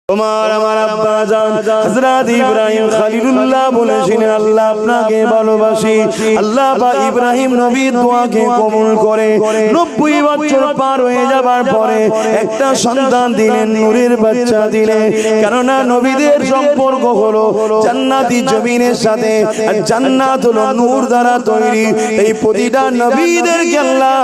তোমার আমার আব্বা জান হযরত ইব্রাহিম খলিলুল্লাহ বলেছিলেন আল্লাহ আপনাকে ভালোবাসি। আল্লাহ পাক ইব্রাহিম নবীর দোয়াকে কবুল করে 90 বছর পার হয়ে যাবার পরে একটা সন্তান দিলেন, নূরের বাচ্চা দিলেন। কেননা নবীদের সম্পর্ক হলো জান্নাতি জমিনের সাথে, আর জান্নাত হলো নূর দ্বারা তৈরি। এই প্রতিটা নবীদেরকে আল্লাহ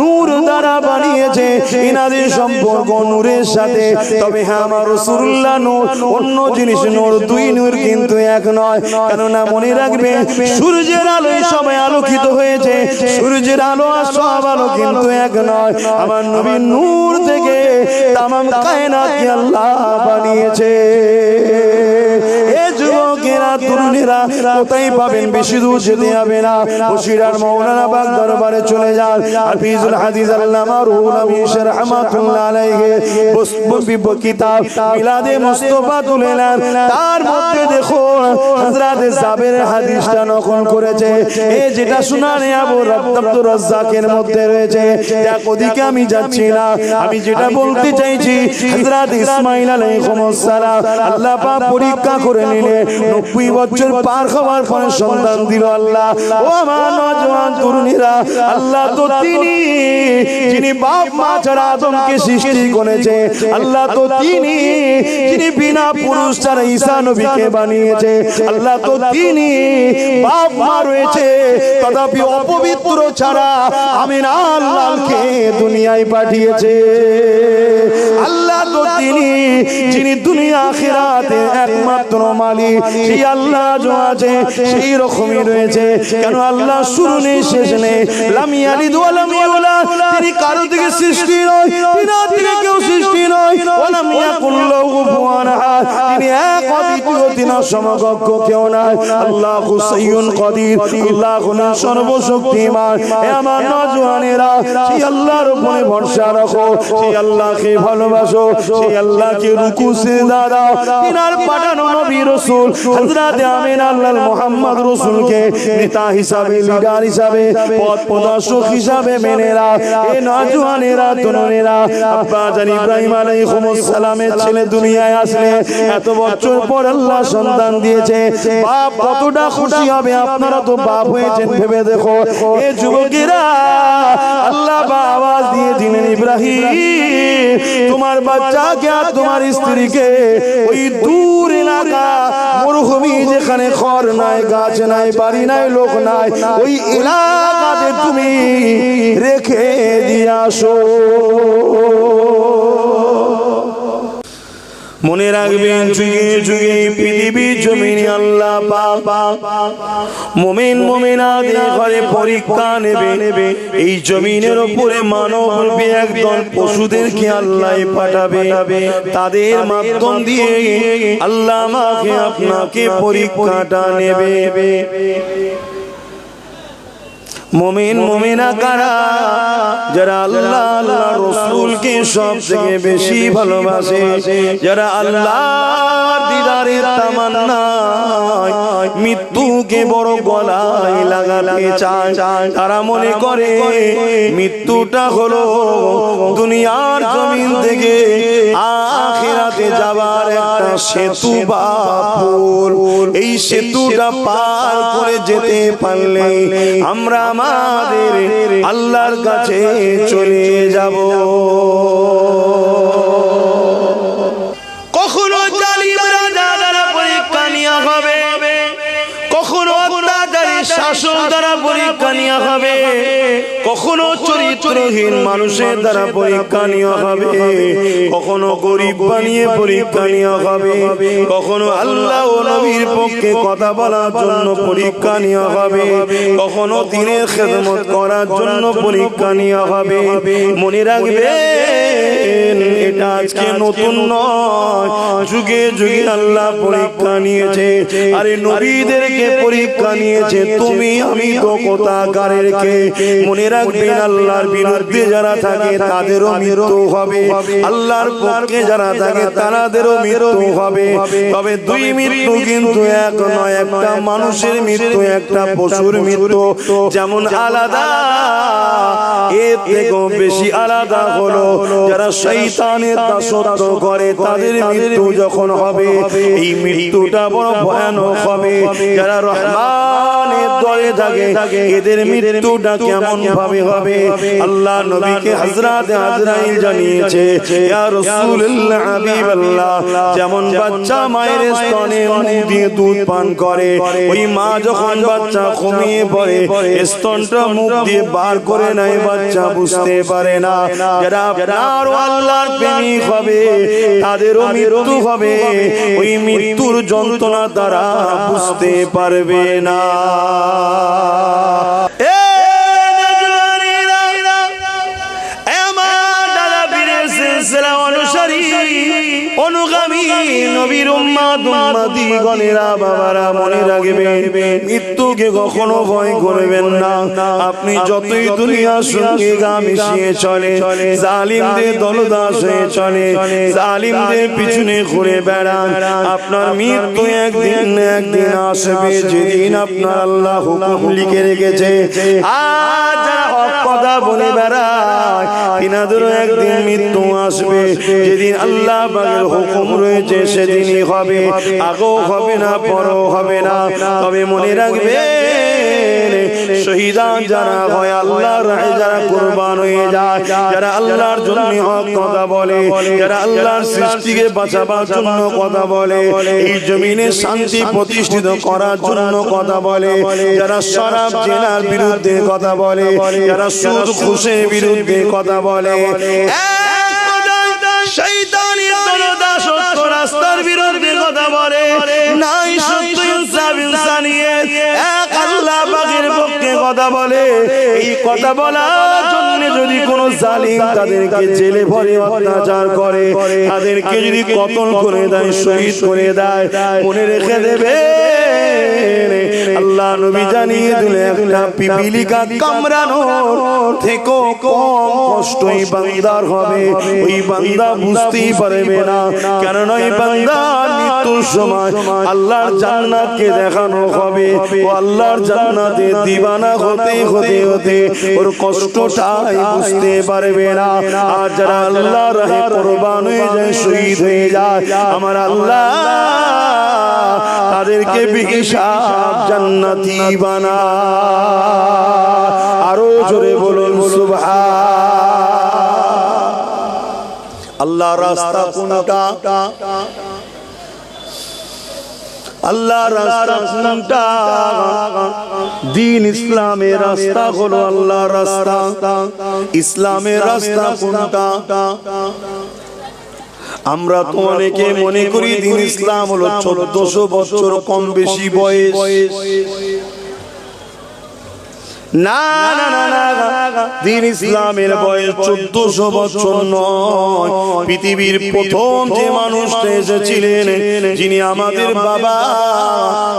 নূর দ্বারা বানিয়েছে, ইনাদের সম্পর্ক নূরের সাথে। তবে হ্যাঁ আমার রাসূল নূর অন্য জিনিস নূর, দুই নূর কিন্তু এক নয়। কেননা মনে রাখবে সূর্যের আলোয় সবাই আলোকিত হয়েছে, সূর্যের আলো আর সব আলো কিন্তু এক নয়। আমার নবী নূর থেকে তামাম কায়নাতকে আল্লাহ বানিয়েছে। এ যুবকেরা তরুণেরা কোথায় পাবেন, বেশি দূর যেতে হবে না, বসিরার মাওলানা পাক দরবারে চলে যান। হাফিজুল হাদিস আল্লামা রুহুল আমিন রাহমাতুল্লাহ আলাইহি কিতাব মিলাদে মুস্তাফা তুলে নেন। তার মধ্যে দেখুন হযরত জাবেরের হাদিসটা নকল করেছে। এই যেটা শুনানে আবু আব্দুর রাজ্জাকের মধ্যে রয়েছে। দেখ ওদিকে আমি যাচ্ছি না, আমি যেটা বলতে চাইছি হযরত ইসমাঈল আলাইহিস সালাম আল্লাহ পাক পরীক্ষা করে নিলে 90 বছর পার হওয়ার পরে সন্তান দিল আল্লাহ। ও আমার নওজোয়ান তরুণীরা, আল্লাহ তো তিনি যিনি বাপ মা ছাড়া আদমকে সৃষ্টি করেছে, আল্লাহ তো তিনি যিনি বিনা পুরুষ ছাড়া ঈসা নবীকে বানিয়েছে, আল্লাহ তো তিনি বাপ মা রয়েছে তথাপি অপবিত্র ছাড়া আমিনা আল্লাহকে দুনিয়ায় পাঠিয়েছে। আল্লাহ তো তিনি যিনি দুনিয়া আখিরাতে একমাত্র মালিক, সেই আল্লাহ যে আছে সেই রকমই রয়েছে। কেন আল্লাহ শুরু নেই শেষ নেই, লাম ইয়ালিদ ওয়া লাম ইউলাদ, তিনি কারো থেকে সৃষ্টি নয়, বিনা থেকে কেউ সৃষ্টি নয়। ওয়া লাম ইয়াকুল লাহু কুফুয়ান আহাদ, তিনি এক অদ্বিতীয়, তিনি সমকক্ষ কেউ নাই। আল্লাহু সাইয়্যুন কাদির, আল্লাহ হলেন সর্বশক্তিমান। হে আমার নওজোয়ানেরা, সেই আল্লাহর উপরে ভরসা রাখো, সেই আল্লাহকে ভালোবাসো, সেই আল্লাহকে রুকু সিজদা দাও। তিনার পাঠানো নবী রাসূল হযরত আমিনা আল্লাহ মুহাম্মদ রাসূলকে নেতা হিসাবে, লিডার হিসাবে, পথ প্রদর্শক হিসাবে মেনে নাও। এই নওজোয়ানেরা তরুণেরা, আব্বা জান ইব্রাহিম আলাইহিস সালামের ছেলে দুনিয়ায় আসলে এত বছর পর আল্লাহ সন্তান দিয়েছে, বাপ কতটা খুশি হবে। আপনারা তো বাপ হয়েছেন, ভেবে দেখো। এই যুবকেরা আল্লাহ আওয়াজ দিয়ে দিলেন, ইব্রাহিম তোমার বাচ্চাকে আর তোমার স্ত্রীকে ওই দূর এলাকা মরুভূমি যেখানে খড় নাই, গাছ নাই, বাড়ি নাই, লোক নাই, ওই এলাকাতে তুমি রেখে দিয়ে আসো। মনে রাখবেন যুগে যুগে পৃথিবীর জমিনে আল্লাহ পাক মুমিন মুমিনাদের ঘরে পরীক্ষা নেবে। এই জমিনের উপরে মানব রূপে একদল পশুদেরকে আল্লাহ পাঠাবে, তাদের মাধ্যম দিয়ে আল্লাহ আমাকে আপনাকে পরীক্ষাটা নেবে। মুমিন মুমিনা কারা? যারা আল্লাহ আল্লাহ রাসূলকে সবথেকে বেশি ভালোবাসে, যারা আল্লাহর দিদারের তামান্না মৃত্যুকে বড় গলায় লাগাতে চায়। তারা মনে করে মৃত্যুটা হলো দুনিয়ার জমিন থেকে আখিরাতে যাবার একটা সেতু বা পুল। এই সেতুটা পার করে যেতে পারলে আমরা আমাদের আল্লাহর কাছে চলে যাব। কখনো জালিম রাজা দ্বারা পরীক্ষা নেওয়া হবে, কখনো অত্যাচারী শাসক দ্বারা পরীক্ষা নেওয়া হবে, কখনো চরিত্রহীন মানুষের দ্বারা পরীক্ষা নেওয়া হবে, কখনো গরিব বানিয়ে পরীক্ষা নেওয়া হবে, কখনো আল্লাহ ও নবীর পক্ষে কথা বলার জন্য পরীক্ষা নেওয়া হবে, কখনো দ্বীনের খেদমত করার জন্য পরীক্ষা নেওয়া হবে। মনে রাখবেন এটা আজকে নতুন নয়, যুগে যুগে আল্লাহ পরীক্ষা নিয়েছে। আরে নবীদেরকে পরীক্ষা নিয়েছে, তুমি আমি তো কোথাকারের কে। মনে রাখবেন আল্লাহর বিরুদ্ধে যারা থাকে তাদেরও মৃত্যু হবে, আল্লাহর পক্ষে যারা থাকে তাদেরও মৃত্যু হবে। তবে দুই মৃত্যু কিন্তু এক নয়, একটা মানুষের মৃত্যু, একটা পশুর মৃত্যু যেমন আলাদা, এর থেকেও বেশি আলাদা হলো যারা শয়তানের দাসত্ব করে তাদের মৃত্যু যখন হবে এই মৃত্যুটা বড় ভয়ানক হবে। যারা রহমানের দলে থাকে এদের মৃত্যুটা কেমন ভাবে হবে আল্লাহ নবীকে হযরত আজরাইল জানিয়েছে ইয়া রাসূলুল্লাহ হাবিবাল্লাহ যেমন বাচ্চা মায়ের স্তনে মুখ দিয়ে দুধ পান করে ওই মা যখন বাচ্চা ঘুমিয়ে পড়ে স্তনটা মুখ দিয়ে বার করে নেয় বাচ্চা বুঝতে পারে না। যারা আপনার আল্লাহর প্রেমিক হবে তাদেরও মৃত্যু হবে ওই মৃত্যুর যন্ত্রণা দ্বারা বুঝতে পারবে না। অনুগামী নবীর উম্মত উম্মতি গণেরা বাবারা মনে রাখবে মৃত্যুকে কখনো ভয় করবেন না। আপনি যতই দুনিয়ার সঙ্গে গা মিশিয়ে চলে জালিমদের দলদাস হয়ে চলে জালিমদের পিছনে ঘুরে বেড়ান আপনার মৃত্যু একদিন আসবে যেদিন আপনার আল্লাহ হুকুম লিখে রেখেছে। আজ যারা হক কথা বলে বেড়ায় তিনাদেরও একদিন মৃত্যু আসবে যেদিন আল্লাহ পাকের হুকুম রয়েছে সেদিনই হবে, আগেও হবে না পরও হবে না। তবে মনে রাখবে শহীদান যারা হয় আল্লাহর রাহে যারা কুরবান হয়ে যায় যারা আল্লাহর জন্য হক কথা বলে যারা আল্লাহর সৃষ্টিকে বাঁচাবার জন্য কথা বলে এই জমিনে শান্তি প্রতিষ্ঠিত করার জন্য কথা বলে যারা শরাব জেনার বিরুদ্ধে কথা বলে যারা সুদ ঘুষের বিরুদ্ধে কথা বলে শয়তানের দলদাস রাস্তার বিরুদ্ধে কথা বলে নাই সত্য ইনসাফ ইনসানিয়ত এক আল্লাহ পাকের পক্ষে কথা বলে এই কথা বলার জন্য যদি কোনো জালিম তাদেরকে জেলে ভরে অত্যাচার করে তাদেরকে যদি কতল করে দেয় শহীদ করে দেয় মনে রেখে দেবে আল্লাহ নবী জানিয়ে দিলে একটা পিপিলিকা কামড়ানোর থেকেও কম কষ্টই বান্দার হবে। ওই বান্দা বুঝতেই পারবে না কারণ ওই বান্দার মৃত্যুর সময় আল্লাহর জান্নাতকে দেখানো হবে ও আল্লাহর জান্নাতে দিওয়ানা হতে হতে হতে ওর কষ্টটাই বুঝতে পারবে না। আর যারা আল্লাহর রাহে কুরবান হয়ে যায় শহীদ হয়ে যায় আমার আল্লাহ তাদেরকে বিহিসাব জান্নাতি বানা। আরো জোরে বলুন সুবহান। আল্লাহ রাস্তা কোনটা আল্লাহ রাস্তা কোনটা দ্বীন ইসলামের রাস্তা হলো আল্লাহ রাস্তা ইসলামের রাস্তা কোনটা আমরা তো অনেকে মনে করি দ্বীন ইসলাম হলো 1400 বছর কম বেশি বয়স না না না না দ্বীন ইসলামের বয়স 1400 বছর নয়। পৃথিবীর প্রথম যে মানুষটা এসেছিলেন যিনি আমাদের বাবা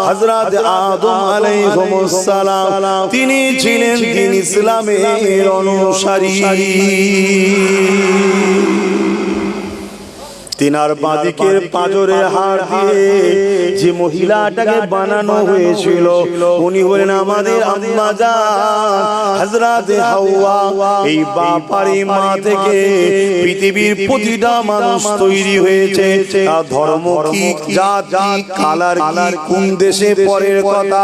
হযরত আদম আলাইহিস সালাম তিনি ছিলেন দ্বীন ইসলামের অনুসারী। তিনার বাঁদিকের পাঁজরে হাড় দিয়ে যে মহিলাটাকে বানানো হয়েছিল উনি হলেন আমাদের আম্মা জান হযরত হাওয়া। এই বাপারি মা থেকে পৃথিবীর প্রতিটা মানুষ তৈরি হয়েছে। ধর্ম কি জাত কি কালার কি কোন দেশে পরের কথা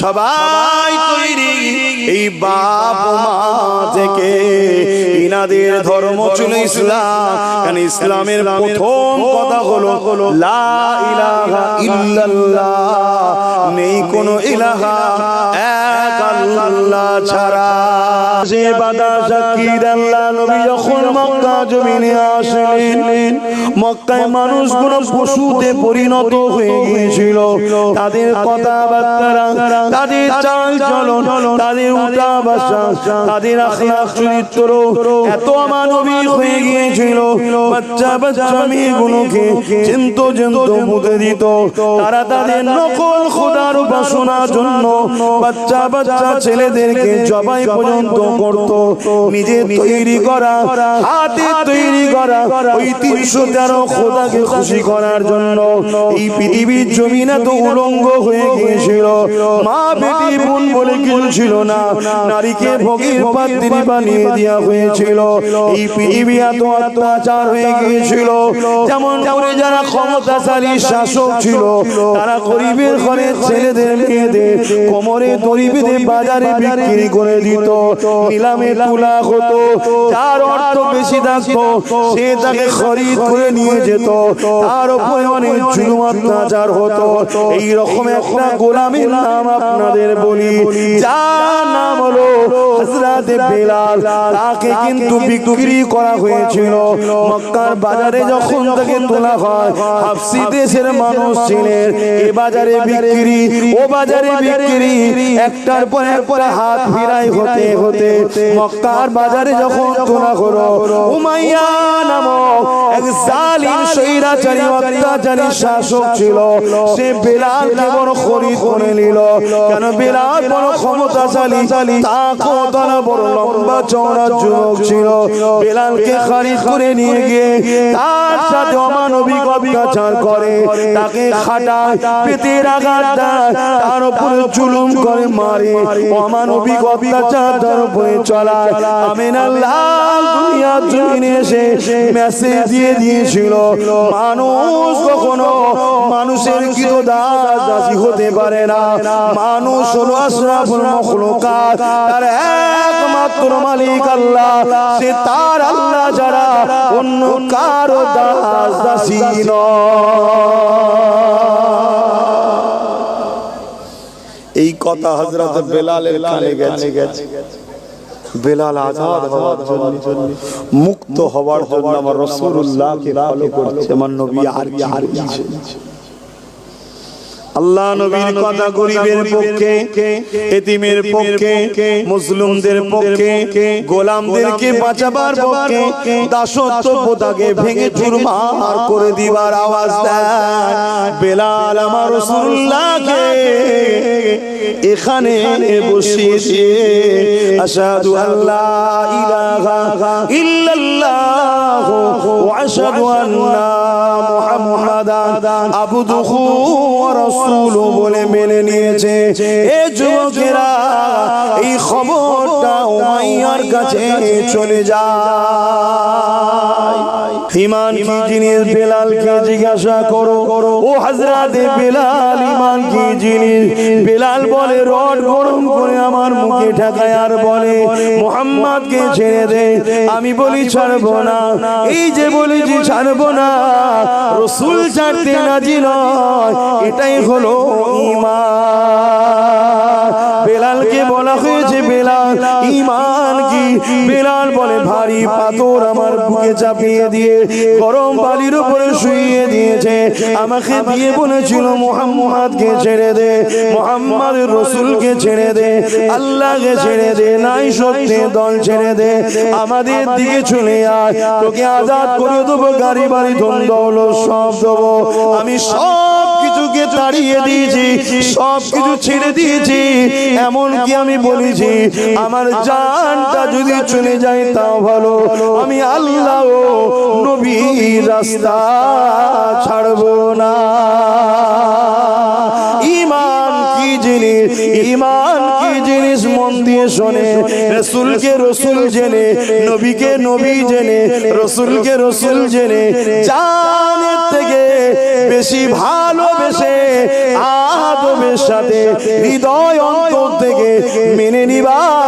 সবাই তৈরি এই বাপ মা থেকে। ইনাদের ধর্ম ছিল ইসলাম কারণ ইসলামের প্রথম কথা হলো লা ইলাহা ইল্লাল্লাহ নেই কোনো ইলাহা এক আল্লাহ ছাড়া। যে বাদা জাকির আল্লাহ নবী যখন মক্কা জমিনে আসলেন মক্কায় মানুষগুলো পশুতে পরিণত হয়ে গিয়েছিল। তাদের কথাবার্তা তাদের চাল চলন তাদের উঠা বসা তাদের আখলাক চরিত্র এত মানবিক হয়ে গিয়েছিল বাচ্চা বাচ্চা মেয়েগুলোকে চিন্ত মুখে দিত। তারা তাদের নকল খোদার উপাসনার জন্য বাচ্চা বাচ্চা ছেলেদেরকে জবাই পর্যন্ত করত। নিজে তৈরি করা হাতে তৈরি করা ওই 313 কারো খোদাকে খুশি করার জন্য এই পৃথিবীর জমিন এত উলঙ্গ হয়ে গিয়েছিল। মা বেটি বোন বলে কিছু ছিল না, নারীকে ভোগের পাত্রী বানিয়ে দেওয়া হয়েছিল। এই পৃথিবী এত অত্যাচার হয়ে গিয়েছিল, যেমন করে যারা ক্ষমতাশালী শাসক ছিল তারা গরিবের ঘরে ছেলেদের মেয়েদের কোমরে দড়ি বেঁধে বাজারে বিক্রি করে দিত, নিলামে তোলা হতো। যার অর্থ বেশি থাকতো সে তাকে খরিদ করে নিয়ে যেত, তার উপরে অনেক জুলুম অত্যাচার হতো। এইরকম একটা গোলামের নাম আপনাদের বলি, যার নাম হলো হযরত বেলাল। তাকে কিন্তু বিক্রি করা হয়েছিল মক্কার বাজারে। যখন তাকে তোলা হয়, হাবশী দেশের মানুষ ছিলেন, এ বাজারে বিক্রি ও বাজারে বিক্রি, একটার পর একবার হাত ফিরাই হতে হতে মক্কার বাজারে যখন তোলা হলো, উমাইয়া নামক এক জালিম স্বৈরাচারী অত্যাচারী শাসক ছিল, সে বেলালকে বড় খরিদ করে নিল। কেন? বেলাল বড় ক্ষমতাশালী, তাকওয়ালা, বড় লম্বা চওড়া যুবক ছিল। বেলালকে খরিদ করে নিয়ে গিয়ে তার সাথে অমানবিক অত্যাচার করে, তাকে খাটায়, পেটের আঘাত দেয়, তার উপরে জুলুম করে, মারে, অমানবিক অত্যাচার তার উপরে চালায়। আমিনাল্লাহ দুনিয়ার জমিনে এসে মেসেজ দিয়ে দিয়েছিল, মানুষ কখনো মানুষের কিরদাস দাসী হতে পারে না। মানুষ হলো আশরাফুল মাখলুকাত, তার একমাত্র মালিক আল্লাহ, সে তার আল্লাহ ছাড়া অন্য কারো দাস দাসী নয়। এই কথা হযরত বেলালের কানে গেছে। বেলাল আজাদ হওয়ার জন্য, মুক্ত হওয়ার জন্য আমার রাসূলুল্লাহকে ফলো করছে, আমার নবী আর কি। আল্লাহ নবীর কথা গরিবের পক্ষে, এতিমের পক্ষে, মুসলিমদের পক্ষে, গোলামদেরকে বাঁচাবার পক্ষে, দাসত্ব প্রথাকে ভেঙে চুরমার করে দিবার আওয়াজ দেয়। বেলাল আমার রাসূলুল্লাহকে এখানে বসিয়ে দিয়ে আশহাদু আল্লা ইলাহা ইল্লাল্লাহ ওয়া আশহাদু আন্না মুহাম্মাদান আবদুহু ওয়া রাসূলুহু বলে মেনে নিয়েছে। এ যুবকেরা, এই খবরটা উমাইয়ার কাছে চলে যায়। ঈমান কি জিনিস বেলালকে জিজ্ঞাসা করো। ও হযরত বেলাল, ঈমান কি জিনিস? বেলাল বলে, রড গরম করে আমার মুখে ঠেকায় আর বলে, মুহাম্মদকে ছেড়ে দে। আমি বলি ছাড়বো না। এই যে বলেছি ছাড়বো না, রাসূল ছাড়তে রাজি নয়, এটাই হলো ঈমান। বেলালকে বলা হয়েছে, বেলাল ঈমান কি? বেলাল বলে, ভারী পাথর আমার বুকে চাপিয়ে দিয়ে গরম বালির উপরে শুইয়ে দিয়েছে, আমাকে দিয়ে বলেছিল মুহাম্মদকে ছেড়ে দে, মুহাম্মদের রাসূলকে ছেড়ে দে, আল্লাহকে ছেড়ে দে, নাই সত্যি দল ছেড়ে দে, আমাদের দিকে চলে আয়, তোকে আজাদ করে দেবো, গাড়ি বাড়ি ধন দৌলত সব দেবো। আমি সব কিছুকে তাড়িয়ে দিয়েছি, সব কিছু ছেড়ে দিয়েছি, এমনকি আমি বলেছি আমার জানটা যদি চলে যায় তাও ভালো, আমি আল্লাহ নবীর রাস্তা ছাড়বো না। ঈমান কি জিনিস? ঈমান কি জিনিস? মন দিয়ে শোনে। রাসূলকে রাসূল জেনে, নবীকে নবী জেনে, রাসূলকে রাসূল জেনে, জানের থেকে বেশি ভালোবেসে আদবের সাথে হৃদয় অন্তর থেকে মেনে নিবার